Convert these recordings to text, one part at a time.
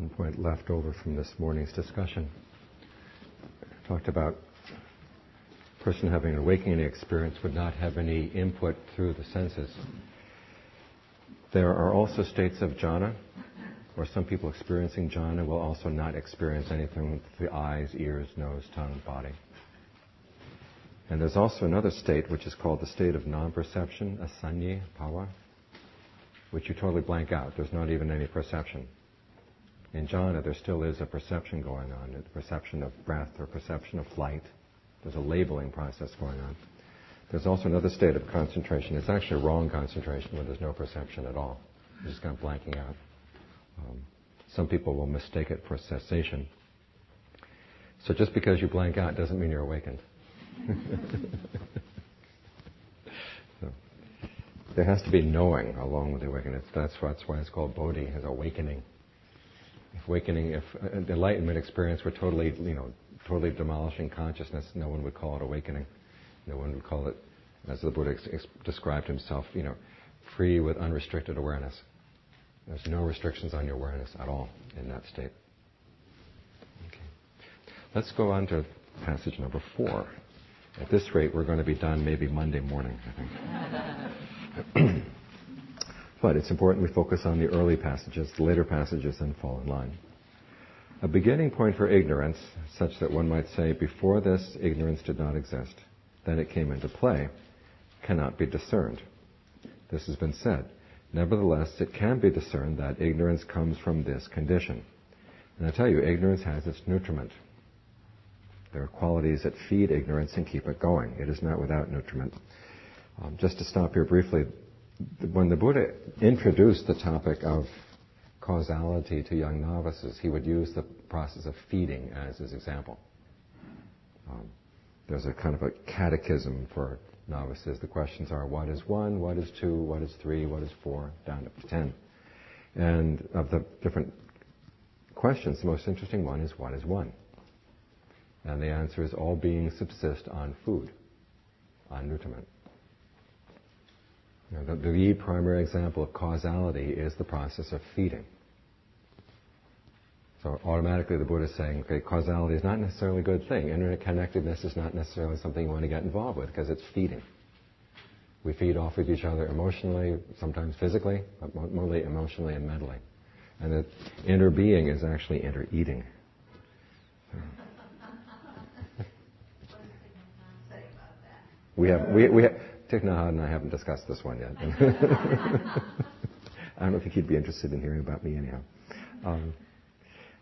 One point left over from this morning's discussion. Talked about a person having an awakening experience would not have any input through the senses. There are also states of jhana, where some people experiencing jhana will also not experience anything with the eyes, ears, nose, tongue, body. And there's also another state which is called the state of non-perception, asañña bhava, which you totally blank out. There's not even any perception. In jhana, there still is a perception going on, a perception of breath or perception of light. There's a labeling process going on. There's also another state of concentration. It's actually a wrong concentration when there's no perception at all. You're just kind of blanking out. Some people will mistake it for cessation. So just because you blank out doesn't mean you're awakened. So, there has to be knowing along with the awakening. That's why it's called bodhi, as awakening. If the enlightenment experience were totally demolishing consciousness, no one would call it awakening. No one would call it, as the Buddha described himself, free with unrestricted awareness. There's no restrictions on your awareness at all in that state. Okay. Let's go on to passage number 4. At this rate, we're going to be done maybe Monday morning, I think. But it's important we focus on the early passages. The later passages then fall in line. A beginning point for ignorance, such that one might say, before this, ignorance did not exist. Then it came into play, cannot be discerned. This has been said. Nevertheless, it can be discerned that ignorance comes from this condition. And I tell you, ignorance has its nutriment. There are qualities that feed ignorance and keep it going. It is not without nutriment. Just to stop here briefly, when the Buddha introduced the topic of causality to young novices, he would use the process of feeding as his example. There's a kind of a catechism for novices. The questions are, what is 1, what is 2, what is 3, what is 4, down to 10. And of the different questions, the most interesting one is, what is 1? And the answer is, all beings subsist on food, on nutriment. The primary example of causality is the process of feeding. So automatically the Buddha is saying, okay, causality is not necessarily a good thing. Interconnectedness is not necessarily something you want to get involved with because it's feeding. We feed off of each other emotionally, sometimes physically, but mostly emotionally and mentally. And the inner being is actually inner eating. We have Thich Nhat Hanh and I haven't discussed this one yet. I don't think he'd be interested in hearing about me anyhow.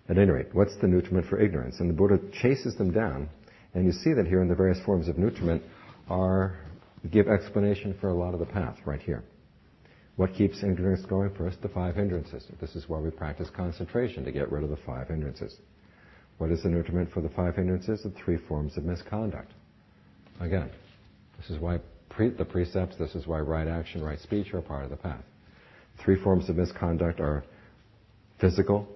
At any rate, what's the nutriment for ignorance? And the Buddha chases them down, and you see that here in the various forms of nutriment give explanation for a lot of the path right here. What keeps ignorance going? First, the 5 hindrances. This is why we practice concentration, to get rid of the 5 hindrances. What is the nutriment for the 5 hindrances? The 3 forms of misconduct. Again, this is why the precepts, this is why right action, right speech are a part of the path. 3 forms of misconduct are physical,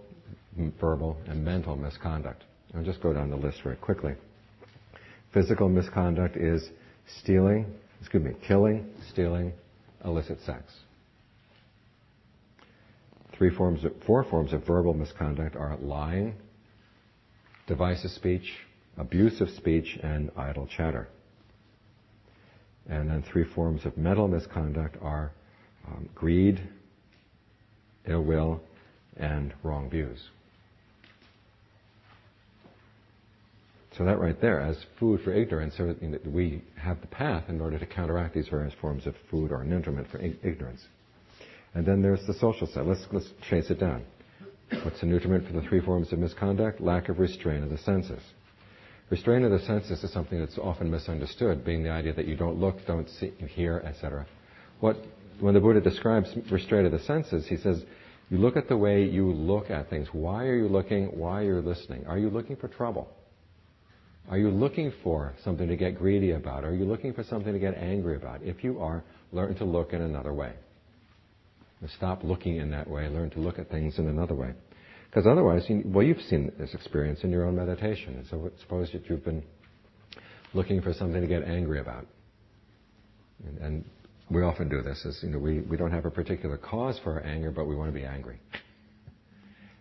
verbal, and mental misconduct. I'll just go down the list very quickly. Physical misconduct is killing, stealing, illicit sex. 4 forms of verbal misconduct are lying, divisive speech, abusive speech, and idle chatter. And then 3 forms of mental misconduct are greed, ill will, and wrong views. So that right there, as food for ignorance, we have the path in order to counteract these various forms of food or nutriment for ignorance. And then there's the social side. Let's chase it down. What's the nutriment for the 3 forms of misconduct? Lack of restraint of the senses. Restraint of the senses is something that's often misunderstood, being the idea that you don't look, don't see, hear, etc. When the Buddha describes restraint of the senses, he says, you look at the way you look at things. Why are you looking? Why are you listening? Are you looking for trouble? Are you looking for something to get greedy about? Are you looking for something to get angry about? If you are, learn to look in another way. Stop looking in that way. Learn to look at things in another way. Because otherwise, you've seen this experience in your own meditation. And so suppose that you've been looking for something to get angry about. And we often do this. We don't have a particular cause for our anger, but we want to be angry.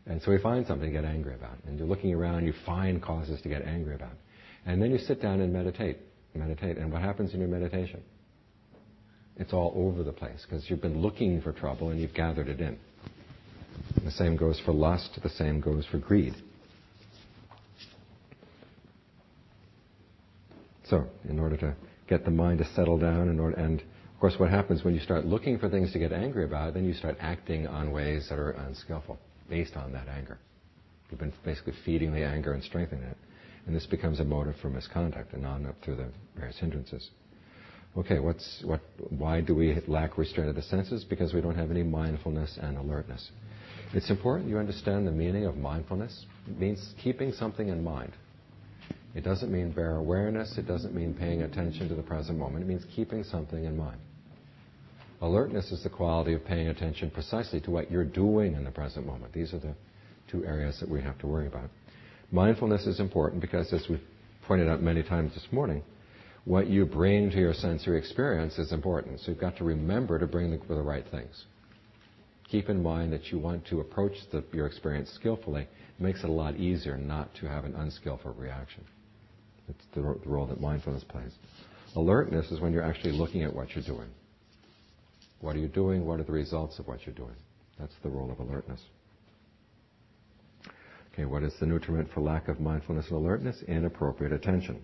And so we find something to get angry about. And you're looking around, you find causes to get angry about. And then you sit down and meditate. And what happens in your meditation? It's all over the place because you've been looking for trouble and you've gathered it in. The same goes for lust. The same goes for greed. So, in order to get the mind to settle down, and of course what happens when you start looking for things to get angry about, then you start acting on ways that are unskillful based on that anger. You've been basically feeding the anger and strengthening it. And this becomes a motive for misconduct and on up through the various hindrances. Okay, why do we lack restraint of the senses? Because we don't have any mindfulness and alertness. It's important you understand the meaning of mindfulness. It means keeping something in mind. It doesn't mean bare awareness. It doesn't mean paying attention to the present moment. It means keeping something in mind. Alertness is the quality of paying attention precisely to what you're doing in the present moment. These are the two areas that we have to worry about. Mindfulness is important because, as we've pointed out many times this morning, what you bring to your sensory experience is important. So you've got to remember to bring the right things. Keep in mind that you want to approach your experience skillfully. It makes it a lot easier not to have an unskillful reaction. It's the role that mindfulness plays. Alertness is when you're actually looking at what you're doing. What are you doing? What are the results of what you're doing? That's the role of alertness. Okay, what is the nutriment for lack of mindfulness and alertness? Inappropriate attention.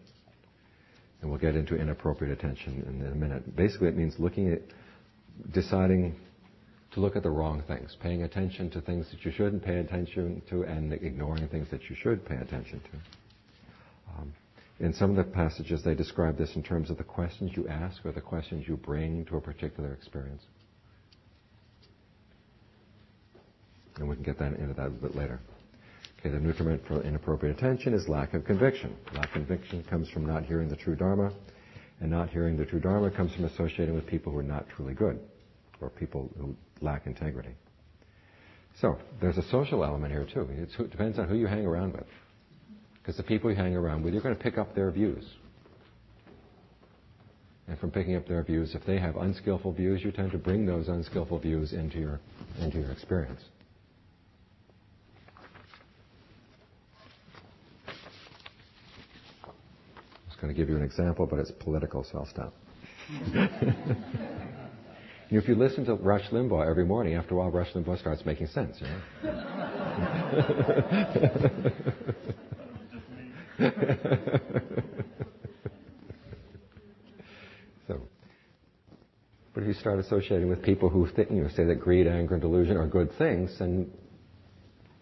And we'll get into inappropriate attention in a minute. Basically, it means deciding to look at the wrong things, paying attention to things that you shouldn't pay attention to, and ignoring things that you should pay attention to. In some of the passages, they describe this in terms of the questions you ask or the questions you bring to a particular experience. And we can get into that a bit later. Okay, the nutriment for inappropriate attention is lack of conviction. Lack of conviction comes from not hearing the true Dharma, and not hearing the true Dharma comes from associating with people who are not truly good, or people who lack integrity. So, there's a social element here too. It depends on who you hang around with. Because the people you hang around with, you're going to pick up their views. And from picking up their views, if they have unskillful views, you tend to bring those unskillful views into your experience. I was going to give you an example, but it's political, so I'll stop. If you listen to Rush Limbaugh every morning, after a while Rush Limbaugh starts making sense, you know? But if you start associating with people who say that greed, anger, and delusion are good things, then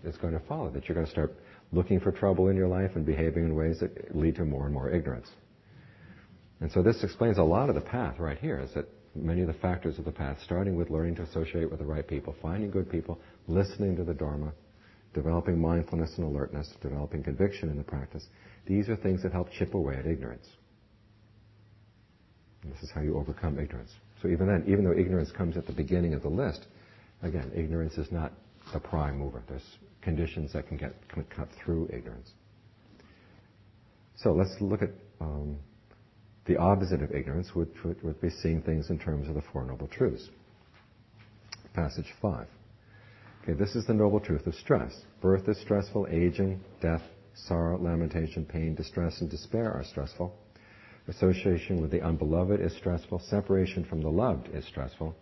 it's going to follow that you're going to start looking for trouble in your life and behaving in ways that lead to more and more ignorance. And so this explains a lot of the path right here, is that many of the factors of the path, starting with learning to associate with the right people, finding good people, listening to the Dharma, developing mindfulness and alertness, developing conviction in the practice. These are things that help chip away at ignorance. And this is how you overcome ignorance. So even then, even though ignorance comes at the beginning of the list, again, ignorance is not the prime mover. There's conditions that can cut through ignorance. So let's look at the opposite of ignorance, which would be seeing things in terms of the Four Noble Truths. Passage 5. Okay, this is the noble truth of stress. Birth is stressful, aging, death, sorrow, lamentation, pain, distress, and despair are stressful. Association with the unbeloved is stressful. Separation from the loved is stressful.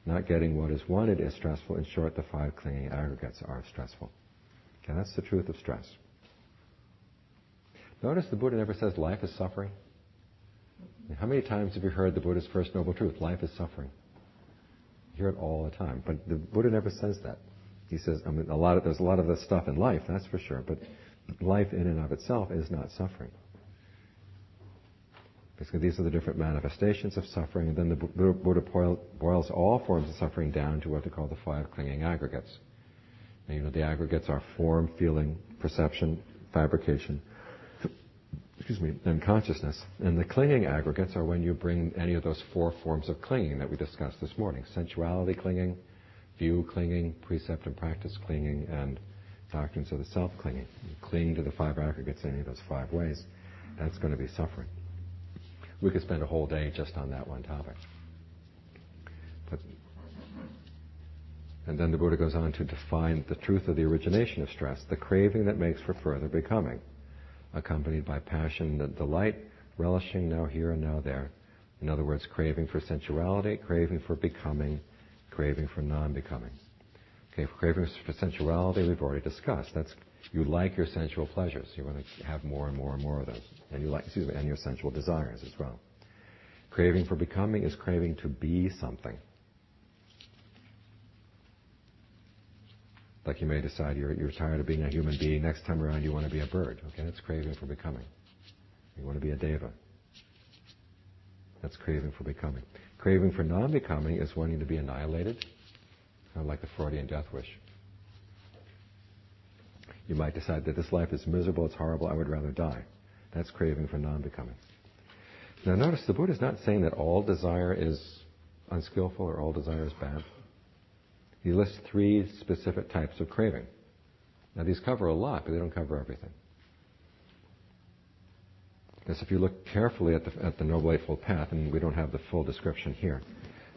Not getting what is wanted is stressful. In short, the 5 clinging aggregates are stressful. Okay, that's the truth of stress. Notice the Buddha never says life is suffering. How many times have you heard the Buddha's first noble truth? Life is suffering. You hear it all the time. But the Buddha never says that. He says, there's a lot of this stuff in life, that's for sure. But life in and of itself is not suffering. Basically, these are the different manifestations of suffering. And then the Buddha boils all forms of suffering down to what they call the 5 clinging aggregates. And, the aggregates are form, feeling, perception, fabrication, and consciousness. And the clinging aggregates are when you bring any of those 4 forms of clinging that we discussed this morning. Sensuality clinging, view clinging, precept and practice clinging, and doctrines of the self clinging. You cling to the 5 aggregates in any of those 5 ways. That's going to be suffering. We could spend a whole day just on that one topic. But And then the Buddha goes on to define the truth of the origination of stress, the craving that makes for further becoming, accompanied by passion and delight, relishing now here and now there. In other words, craving for sensuality, craving for becoming, craving for non-becoming. Okay, craving for sensuality we've already discussed. That's, you like your sensual pleasures. You want to have more and more and more of those. And you like, and your sensual desires as well. Craving for becoming is craving to be something. Like you may decide you're tired of being a human being. Next time around you want to be a bird. Okay, that's craving for becoming. You want to be a deva. That's craving for becoming. Craving for non-becoming is wanting to be annihilated, kind of like the Freudian death wish. You might decide that this life is miserable, it's horrible, I would rather die. That's craving for non-becoming. Now notice the Buddha is not saying that all desire is unskillful or all desire is bad. He lists 3 specific types of craving. Now these cover a lot, but they don't cover everything. Because if you look carefully at the Noble Eightfold Path, and we don't have the full description here,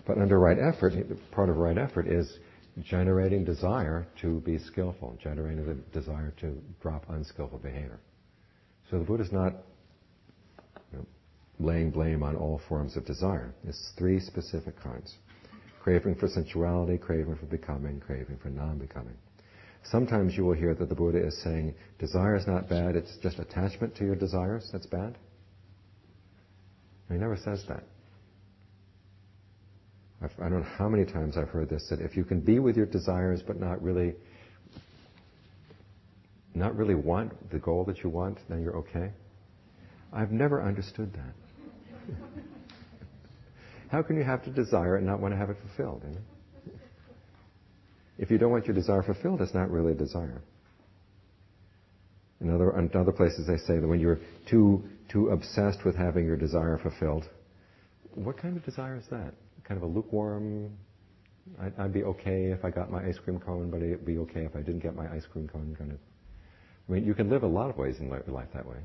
but under right effort, part of right effort is generating desire to be skillful, generating the desire to drop unskillful behavior. So the Buddha's not laying blame on all forms of desire. It's 3 specific kinds. Craving for sensuality, craving for becoming, craving for non-becoming. Sometimes you will hear that the Buddha is saying, desire is not bad, it's just attachment to your desires that's bad. He never says that. I don't know how many times I've heard this, that if you can be with your desires but not really want the goal that you want, then you're okay. I've never understood that. How can you have to desire and not want to have it fulfilled? You know? If you don't want your desire fulfilled, it's not really a desire. In other places they say that when you're too obsessed with having your desire fulfilled, what kind of desire is that? Kind of a lukewarm, I'd be okay if I got my ice cream cone, but it'd be okay if I didn't get my ice cream cone kind of. I mean, you can live a lot of ways in life that way.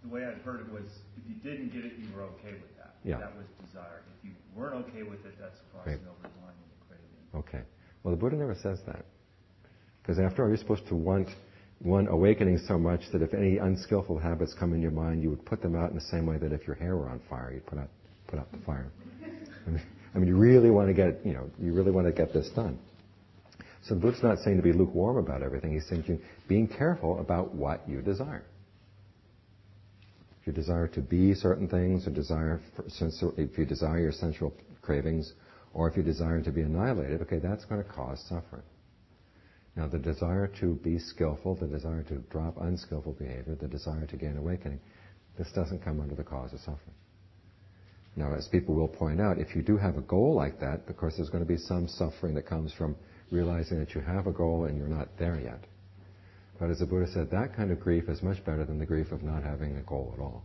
The way I'd heard it was, if you didn't get it, you were okay with that. Yeah. That was desire. If you weren't okay with it, that's crossing over the line into craving. Okay. Well, the Buddha never says that. Because after all, you're supposed to want one awakening so much that if any unskillful habits come in your mind, you would put them out in the same way that if your hair were on fire, you'd put out the fire. I mean, you really want to get this done. So the Buddha's not saying to be lukewarm about everything. He's saying being careful about what you desire. If you desire to be certain things, or if you desire your sensual cravings, or if you desire to be annihilated, okay, that's going to cause suffering. Now, the desire to be skillful, the desire to drop unskillful behavior, the desire to gain awakening, this doesn't come under the cause of suffering. Now, as people will point out, if you do have a goal like that, of course, there's going to be some suffering that comes from realizing that you have a goal and you're not there yet. But as the Buddha said, that kind of grief is much better than the grief of not having a goal at all.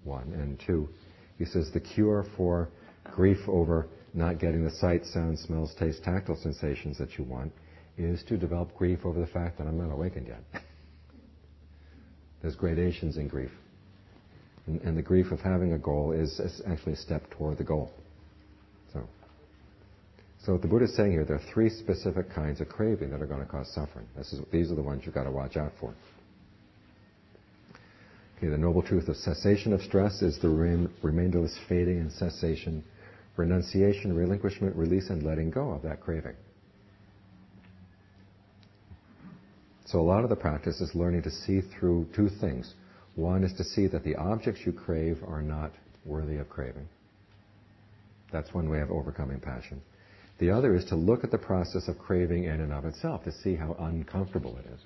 1. And 2, he says the cure for grief over not getting the sight, sound, smells, taste, tactile sensations that you want is to develop grief over the fact that I'm not awakened yet. There's gradations in grief. And the grief of having a goal is actually a step toward the goal. So what the Buddha is saying here, there are 3 specific kinds of craving that are going to cause suffering. These are the ones you've got to watch out for. Okay, the noble truth of cessation of stress is the remainderless fading and cessation, renunciation, relinquishment, release, and letting go of that craving. So a lot of the practice is learning to see through 2 things. One is to see that the objects you crave are not worthy of craving. That's one way of overcoming passion. The other is to look at the process of craving in and of itself, to see how uncomfortable it is,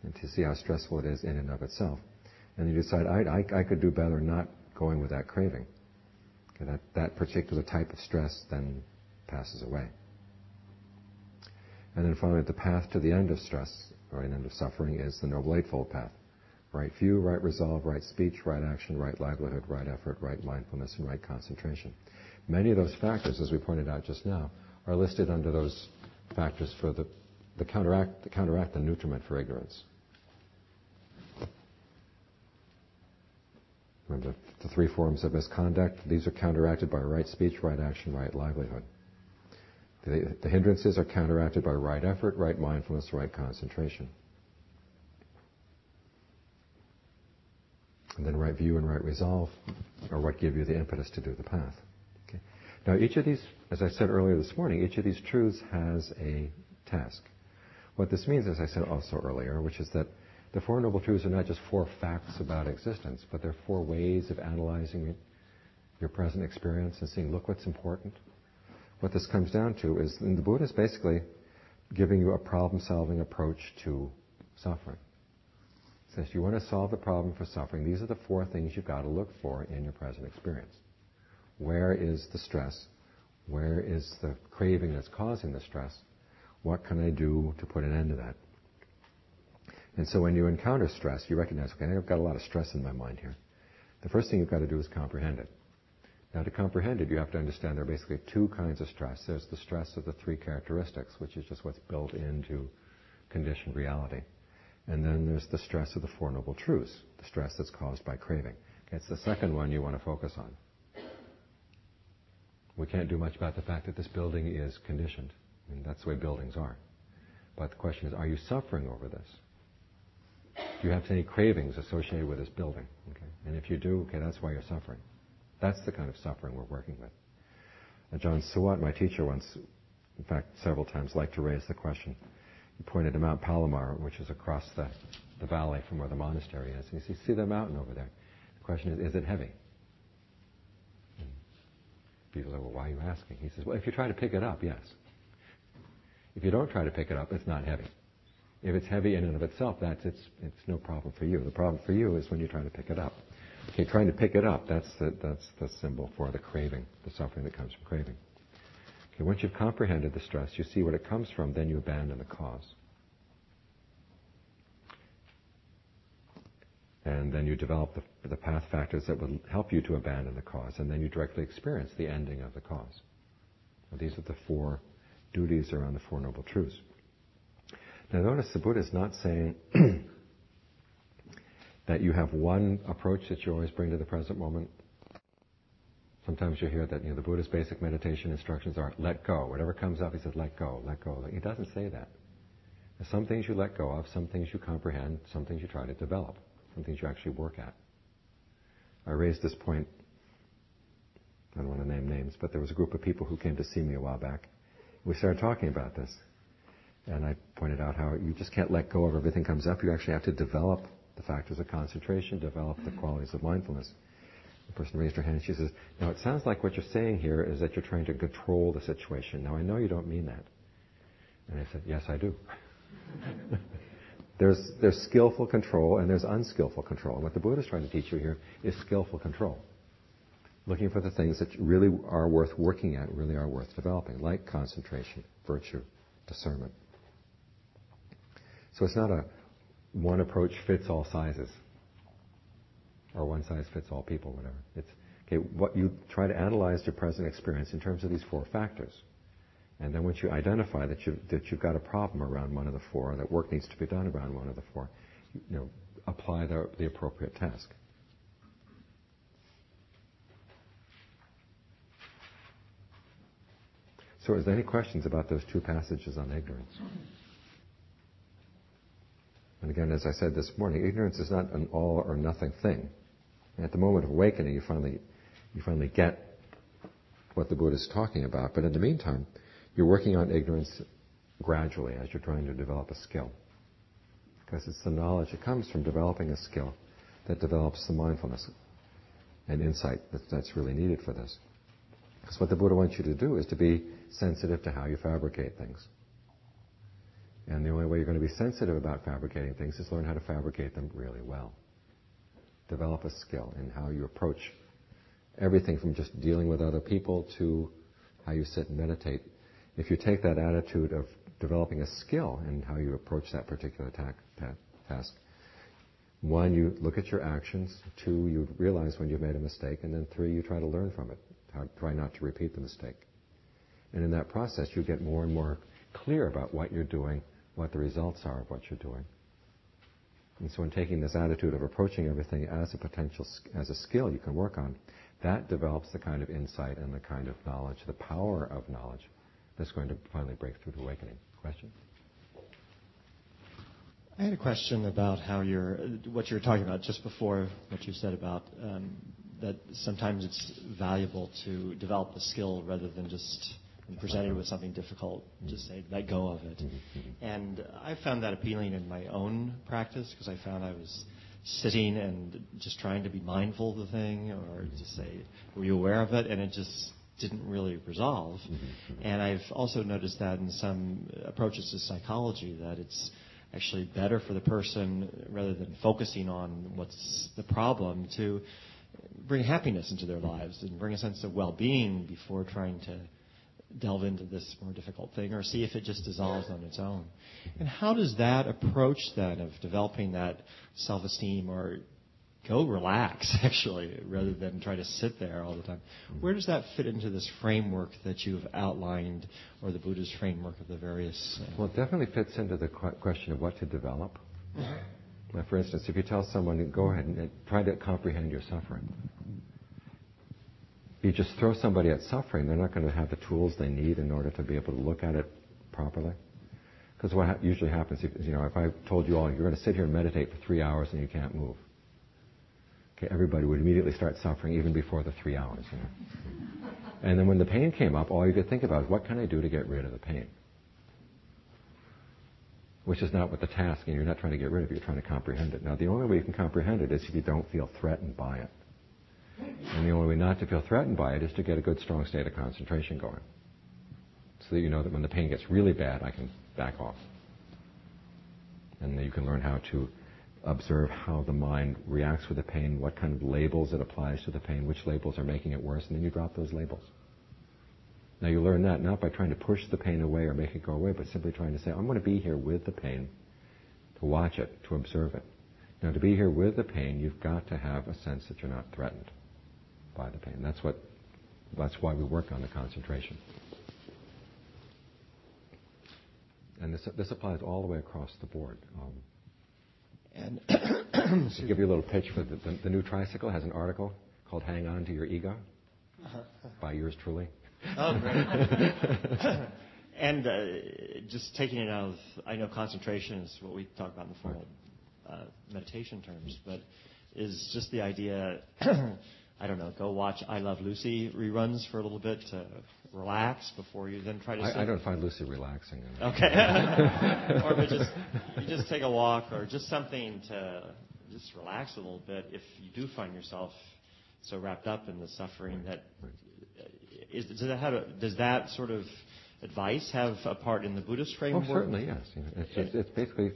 and to see how stressful it is in and of itself. And you decide, I could do better not going with that craving. Okay, that particular type of stress then passes away. And then finally, the path to the end of stress, or an end of suffering, is the Noble Eightfold Path. Right view, right resolve, right speech, right action, right livelihood, right effort, right mindfulness, and right concentration. Many of those factors, as we pointed out just now, are listed under those factors for the counteract the nutriment for ignorance. Remember, the 3 forms of misconduct, these are counteracted by right speech, right action, right livelihood. The hindrances are counteracted by right effort, right mindfulness, right concentration. And then right view and right resolve are what give you the impetus to do the path. Okay. Now each of these, as I said earlier this morning, each of these truths has a task. What this means, as I said also earlier, which is that the Four Noble Truths are not just 4 facts about existence, but they're 4 ways of analyzing your present experience and seeing, look what's important. What this comes down to is, and the Buddha is basically giving you a problem-solving approach to suffering. He says, you want to solve the problem for suffering, these are the 4 things you've got to look for in your present experience. Where is the stress? Where is the craving that's causing the stress? What can I do to put an end to that? And so when you encounter stress, you recognize, okay, I've got a lot of stress in my mind here. The first thing you've got to do is comprehend it. Now to comprehend it, you have to understand there are basically 2 kinds of stress. There's the stress of the 3 characteristics, which is just what's built into conditioned reality. And then there's the stress of the Four Noble Truths, the stress that's caused by craving. Okay, it's the second one you want to focus on. We can't do much about the fact that this building is conditioned. I mean, that's the way buildings are. But the question is, are you suffering over this? Do you have any cravings associated with this building? Okay? And if you do, okay, that's why you're suffering. That's the kind of suffering we're working with. John Suwat, my teacher, once, in fact, several times, liked to raise the question. He pointed to Mount Palomar, which is across the valley from where the monastery is. And he says, see the mountain over there? The question is it heavy? And people say, well, why are you asking? He says, well, if you try to pick it up, yes. If you don't try to pick it up, it's not heavy. If it's heavy in and of itself, it's no problem for you. The problem for you is when you're trying to pick it up. Okay, trying to pick it up, that's the symbol for the craving, the suffering that comes from craving. Okay, once you've comprehended the stress, you see where it comes from, then you abandon the cause. And then you develop the path factors that will help you to abandon the cause, and then you directly experience the ending of the cause. Now, these are the 4 duties around the Four Noble Truths. Now notice the Buddha is not saying that you have one approach that you always bring to the present moment. Sometimes you hear that the Buddha's basic meditation instructions are let go. Whatever comes up, he says let go, let go. He doesn't say that. There's some things you let go of, some things you comprehend, some things you try to develop, some things you actually work at. I raised this point, I don't want to name names, but there was a group of people who came to see me a while back. We started talking about this. And I pointed out how you just can't let go of everything comes up. You actually have to develop the factors of concentration, develop the qualities of mindfulness. The person raised her hand and she says, now it sounds like what you're saying here is that you're trying to control the situation. Now I know you don't mean that. And I said, yes, I do. There's skillful control and there's unskillful control. And what the Buddha is trying to teach you here is skillful control. Looking for the things that really are worth working at, really are worth developing, like concentration, virtue, discernment. So it's not a one approach fits all sizes, or one size fits all people, whatever. It's okay. What you try to analyze your present experience in terms of these 4 factors, and then once you identify that you've got a problem around one of the 4, that work needs to be done around one of the 4, apply the appropriate task. So, is there any questions about those 2 passages on ignorance? And again, as I said this morning, ignorance is not an all or nothing thing. And at the moment of awakening, you finally get what the Buddha is talking about. But in the meantime, you're working on ignorance gradually as you're trying to develop a skill. Because it's the knowledge that comes from developing a skill that develops the mindfulness and insight that's really needed for this. Because what the Buddha wants you to do is to be sensitive to how you fabricate things. And the only way you're going to be sensitive about fabricating things is learn how to fabricate them really well. Develop a skill in how you approach everything from just dealing with other people to how you sit and meditate. If you take that attitude of developing a skill in how you approach that particular task, 1, you look at your actions. 2, you realize when you've made a mistake. And then 3, you try to learn from it. Try not to repeat the mistake. And in that process, you get more and more clear about what you're doing, what the results are of what you're doing. And so in taking this attitude of approaching everything as a skill you can work on, that develops the kind of insight and the kind of knowledge, the power of knowledge that's going to finally break through the awakening. Question? I had a question about what you were talking about just before, what you said about that sometimes it's valuable to develop the skill rather than just when presented with something difficult, just say, let go of it. And I found that appealing in my own practice because I found I was sitting and just trying to be mindful of the thing or just say, were you aware of it? And it just didn't really resolve. And I've also noticed that in some approaches to psychology that it's actually better for the person, rather than focusing on what's the problem, to bring happiness into their lives and bring a sense of well-being before trying to delve into this more difficult thing or see if it just dissolves on its own. And how does that approach then of developing that self-esteem or go relax, actually, rather than try to sit there all the time? Where does that fit into this framework that you've outlined, or the Buddha's framework of the various... Well, it definitely fits into the question of what to develop. Now, for instance, if you tell someone, go ahead and try to comprehend your suffering. If you just throw somebody at suffering, they're not going to have the tools they need in order to be able to look at it properly. Because what usually happens, if I told you all, you're going to sit here and meditate for 3 hours and you can't move. Okay, everybody would immediately start suffering even before the 3 hours. And then when the pain came up, all you could think about is, what can I do to get rid of the pain? Which is not what the task, and you're not trying to get rid of it, you're trying to comprehend it. Now, the only way you can comprehend it is if you don't feel threatened by it. And the only way not to feel threatened by it is to get a good, strong state of concentration going. So that you know that when the pain gets really bad, I can back off. And then you can learn how to observe how the mind reacts with the pain, what kind of labels it applies to the pain, which labels are making it worse, and then you drop those labels. Now you learn that not by trying to push the pain away or make it go away, but simply trying to say, I'm going to be here with the pain, to watch it, to observe it. Now to be here with the pain, you've got to have a sense that you're not threatened by the pain. That's why we work on the concentration. And this applies all the way across the board. And to give you a little pitch for the new tricycle has an article called "Hang On to Your Ego" by yours truly. Oh, great. And just taking it out of, I know concentration is what we talk about in the formal meditation terms, but is just the idea, I don't know, go watch I Love Lucy reruns for a little bit to relax before you then try to sit. I don't find Lucy relaxing. Okay. Or but you just take a walk or just something to just relax a little bit if you do find yourself so wrapped up in the suffering that... Does that sort of advice have a part in the Buddhist framework? Oh, certainly, yes. It's basically...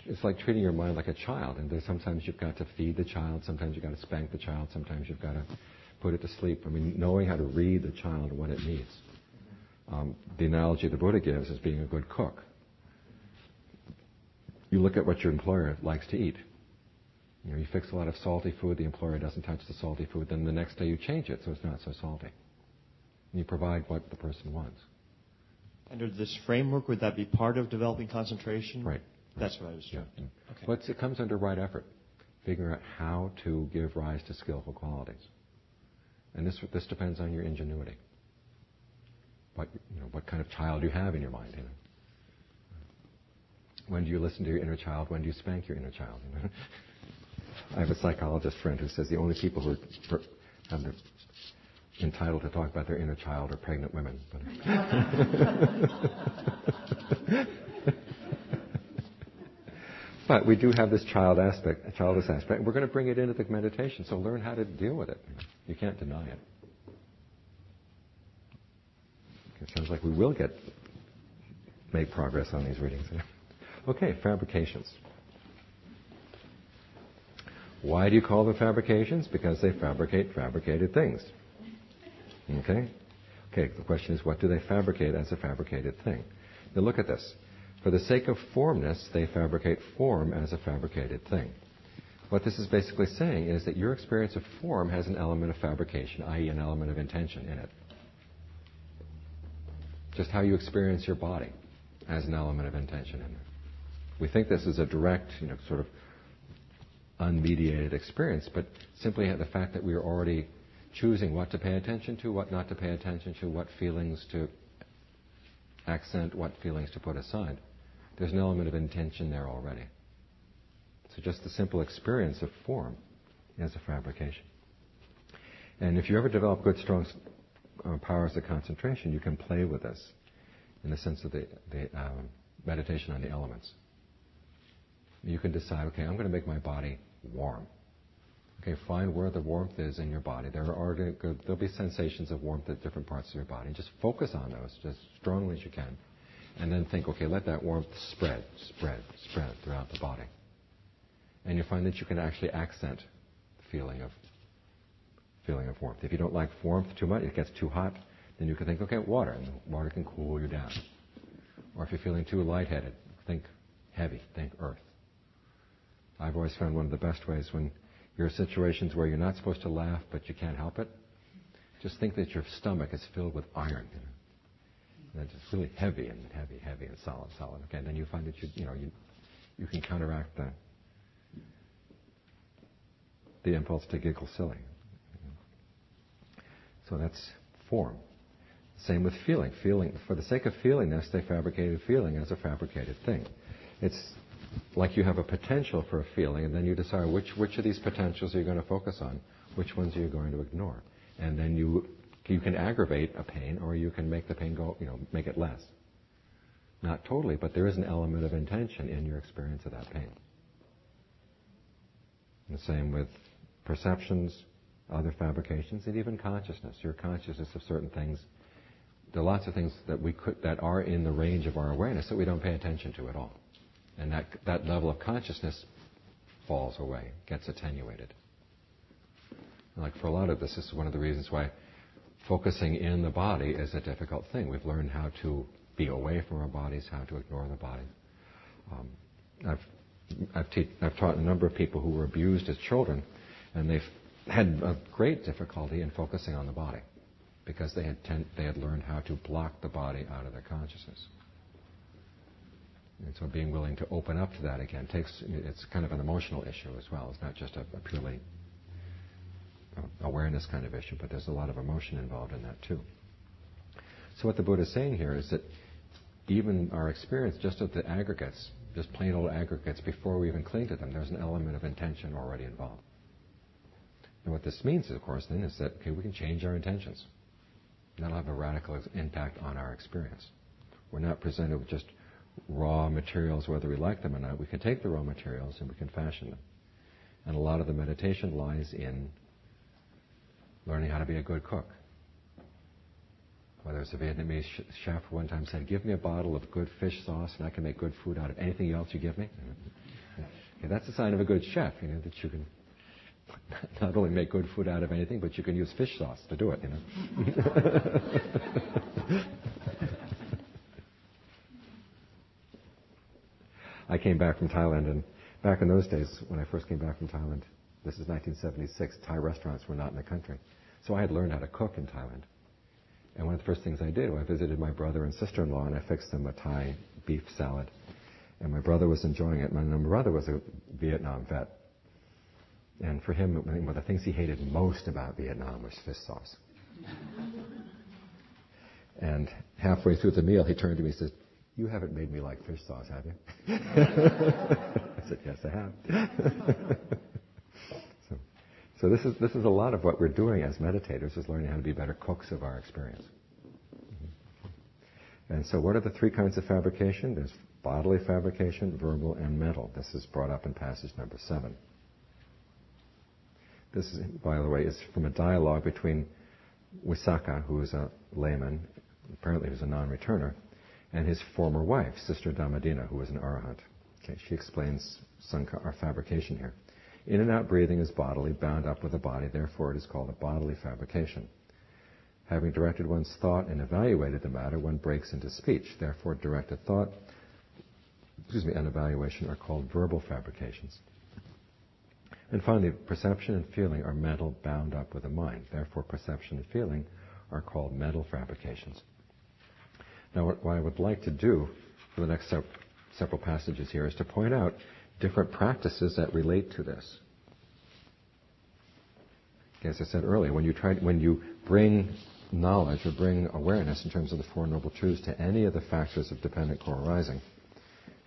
It's like treating your mind like a child, and sometimes you've got to feed the child, sometimes you've got to spank the child, sometimes you've got to put it to sleep. I mean, knowing how to read the child and what it needs. The analogy the Buddha gives is being a good cook. You look at what your employer likes to eat. You fix a lot of salty food, the employer doesn't touch the salty food, then the next day you change it so it's not so salty. And you provide what the person wants. Under this framework, would that be part of developing concentration? Right. That's what I was trying. Yeah. Okay. But it comes under right effort, figuring out how to give rise to skillful qualities. And this depends on your ingenuity. What kind of child you have in your mind. When do you listen to your inner child? When do you spank your inner child? I have a psychologist friend who says the only people who are entitled to talk about their inner child are pregnant women. But we do have this childish aspect, and we're going to bring it into the meditation, so learn how to deal with it. You can't deny it. It sounds like we will make progress on these readings. Okay, fabrications. Why do you call them fabrications? Because they fabricate fabricated things. Okay, the question is, what do they fabricate as a fabricated thing? Now look at this. For the sake of formness, they fabricate form as a fabricated thing. What this is basically saying is that your experience of form has an element of fabrication, i.e. an element of intention in it. Just how you experience your body has an element of intention in it. We think this is a direct, sort of unmediated experience, but simply the fact that we are already choosing what to pay attention to, what not to pay attention to, what feelings to accent, what feelings to put aside. There's an element of intention there already. So just the simple experience of form is a fabrication. And if you ever develop good, strong powers of concentration, you can play with this in the sense of the meditation on the elements. You can decide, okay, I'm going to make my body warm. Okay, find where the warmth is in your body. There'll be sensations of warmth at different parts of your body. Just focus on those as strongly as you can. And then think, okay, let that warmth spread throughout the body. And you find that you can actually accent the feeling of warmth. If you don't like warmth too much, it gets too hot, then you can think, okay, water, and water can cool you down. Or if you're feeling too lightheaded, think heavy, think earth. I've always found one of the best ways when you're in situations where you're not supposed to laugh, but you can't help it, just think that your stomach is filled with iron. And it's just really heavy and solid. Okay, then you find that you can counteract the impulse to giggle silly. So that's form. Same with feeling. Feeling, for the sake of feeling this, they fabricated feeling as a fabricated thing. It's like you have a potential for a feeling, and then you decide which of these potentials are you going to focus on, which ones are you going to ignore. And then you can aggravate a pain, or you can make the pain go, make it less. Not totally, but there is an element of intention in your experience of that pain. And the same with perceptions, other fabrications, and even consciousness. Your consciousness of certain things. There are lots of things that are in the range of our awareness that we don't pay attention to at all. And that level of consciousness falls away, gets attenuated. And like for a lot of this is one of the reasons why focusing in the body is a difficult thing. We've learned how to be away from our bodies, how to ignore the body. I've taught a number of people who were abused as children, and they've had a great difficulty in focusing on the body because they had learned how to block the body out of their consciousness. And so being willing to open up to that again it's kind of an emotional issue as well. It's not just a purely awareness kind of issue, but there's a lot of emotion involved in that too. So what the Buddha is saying here is that even our experience just of the aggregates, just plain old aggregates, before we even cling to them, there's an element of intention already involved. And what this means, of course, then, is that we can change our intentions. That'll have a radical impact on our experience. We're not presented with just raw materials, whether we like them or not. We can take the raw materials and we can fashion them. And a lot of the meditation lies in learning how to be a good cook. Whether it's a Vietnamese chef who one time said, give me a bottle of good fish sauce and I can make good food out of anything else you give me. Okay, that's a sign of a good chef, that you can not only make good food out of anything, but you can use fish sauce to do it, I came back from Thailand, and back in those days, when I first came back from Thailand, this is 1976, Thai restaurants were not in the country. So I had learned how to cook in Thailand. And one of the first things I did, I visited my brother and sister-in-law, and I fixed them a Thai beef salad. And my brother was enjoying it. My brother was a Vietnam vet. And for him, one of the things he hated most about Vietnam was fish sauce. And halfway through the meal, he turned to me and said, you haven't made me like fish sauce, have you? I said, yes, I have. So this is a lot of what we're doing as meditators, is learning how to be better cooks of our experience. And so what are the three kinds of fabrication? There's bodily fabrication, verbal, and mental. This is brought up in passage number 7. This, is, by the way, is from a dialogue between Wisaka, who is a layman, apparently who's a non-returner, and his former wife, Sister Dhammadina, who was an arahant. Okay, she explains our fabrication here. In and out breathing is bodily, bound up with the body, therefore it is called a bodily fabrication. Having directed one's thought and evaluated the matter, one breaks into speech. Therefore, directed thought, and evaluation are called verbal fabrications. And finally, perception and feeling are mental, bound up with the mind. Therefore, perception and feeling are called mental fabrications. Now, what I would like to do for the next several passages here is to point out different practices that relate to this. As I said earlier, when you bring knowledge or bring awareness in terms of the Four Noble Truths to any of the factors of dependent co-arising,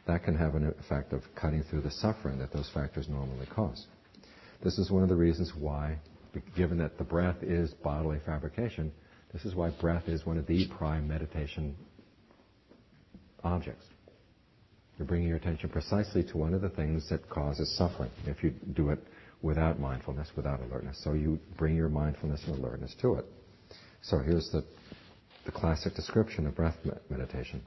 that can have an effect of cutting through the suffering that those factors normally cause. This is one of the reasons why, given that the breath is bodily fabrication, this is why breath is one of the prime meditation objects. You're bringing your attention precisely to one of the things that causes suffering if you do it without mindfulness, without alertness. So you bring your mindfulness and alertness to it. So here's the classic description of breath meditation.